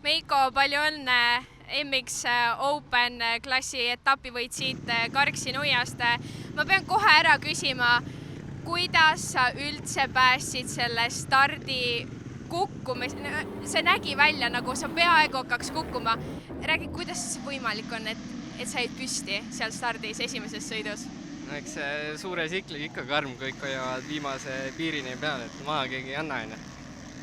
Meiko, palju õnne MX Open klassi etapi võitsid Karksi Nuiast. Ma pean kohe ära küsima, kuidas sa üldse päästsid selle stardi kukkuma? See nägi välja, nagu sa peaaegu hakkaks kukkuma. Räägi, kuidas see võimalik on, et sa jäid püsti seal stardis esimeses sõidus? Eks suure sikliga ikka karm, kõik hoiavad viimase piirini peal, et maha keegi ei anna.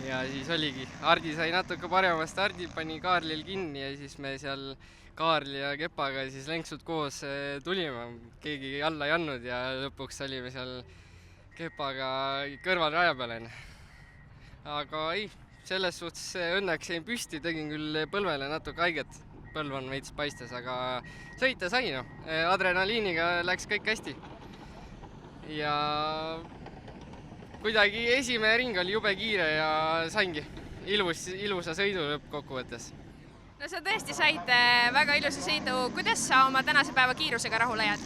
Ja siis oligi, Hardi sai natuke parema stardi, pani Kaarlil kinni ja siis me seal Kaarli ja Kepaga siis lenksud koos tulime. Keegi alla ei andnud ja lõpuks olime seal Kepaga kõrval raja peal. Aga ei, selles suhtes õnneks jäin püsti, tegin küll põlvele natuke haiget. Põlv on veits paistes, aga sõita sai. Adrenaliiniga läks kõik hästi. Ja kuidagi esimene ring oli jube kiire ja saingi ilusa sõidu lõppkokkuvõttes. No sa tõesti said väga ilusa sõidu. Kuidas sa oma tänase päeva kiirusega rahule jääd?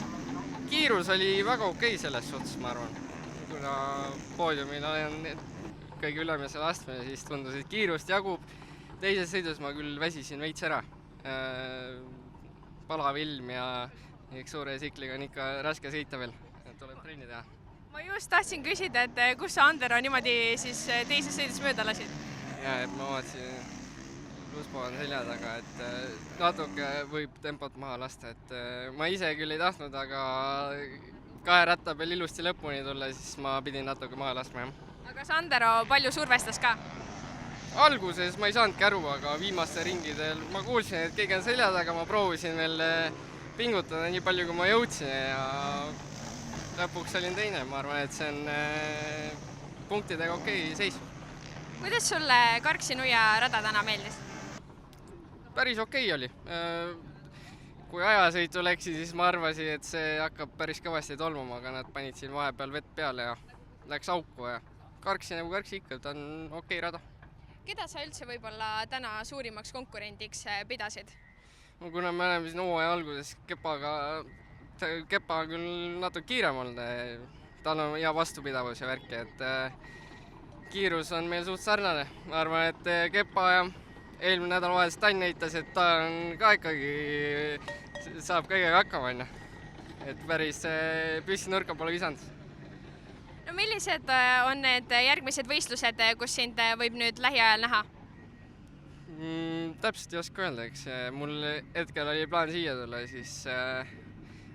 Kiirus oli väga okei selles suhtes, ma arvan. Kuna poodiumil olen kõige ülemisel astmel, siis tundus, et kiirust jagub. Teises sõidus ma küll väsisin veits ära. Palav ilm ja suure sikliga on ikka raske sõita veel, et tuleb trenni teha. Ma just tahtsin küsida, et kus sa Andero niimoodi siis teises sõidus mööda lasid? Ja, et ma vaatasin, Luspo on selja taga, et natuke võib tempot maha lasta. Et ma ise küll ei tahtnud, aga kahe ratta peal ilusti lõpuni tulla, siis ma pidin natuke maha laskma. Aga kas Andero palju survestas ka? Alguses ma ei saanudki aru, aga viimaste ringidel ma kuulsin, et keegi on selja taga, ma proovisin veel pingutada nii palju, kui ma jõudsin ja lõpuks olin teine. Ma arvan, et see on punktidega okei seis. Kuidas sulle Karksi Nuia rada täna meeldis? Päris okei oli. Kui ajasõitu läksi, siis ma arvasin, et see hakkab päris kõvasti tolmuma, aga nad panid siin vahepeal vett peale ja läks auku ja Karksi nagu Karksi ikka, ta on okei rada. Keda sa üldse võib-olla täna suurimaks konkurendiks pidasid? Kuna me oleme siin hooaja alguses Kepa on küll natuke kiirem olnud, tal on hea vastupidavus ja värki, et kiirus on meil suht sarnane. Ma arvan, et Kepa ja eelmine nädalavahetus Tann näitas, et ta on ka ikkagi saab kõigega hakkama. Et päris püssinurka pole visanud. No millised on need järgmised võistlused, kus sind võib nüüd lähiajal näha? Täpselt ei oska öelda, eks. Mul hetkel oli plaan siia tulla, siis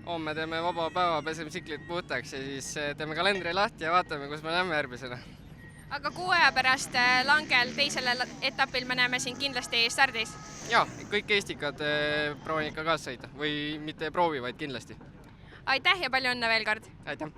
homme teeme vaba päeva, peseme siklit puhtaks ja siis teeme kalendri lahti ja vaatame, kus me näeme järgmisena. Aga 6 aja pärast langel teisel etapil me näeme sind kindlasti stardis? Jaa, kõik eestikad proovin ikka kaasa sõita või mitte proovi, vaid kindlasti. Aitäh ja palju õnne veel kord! Aitäh!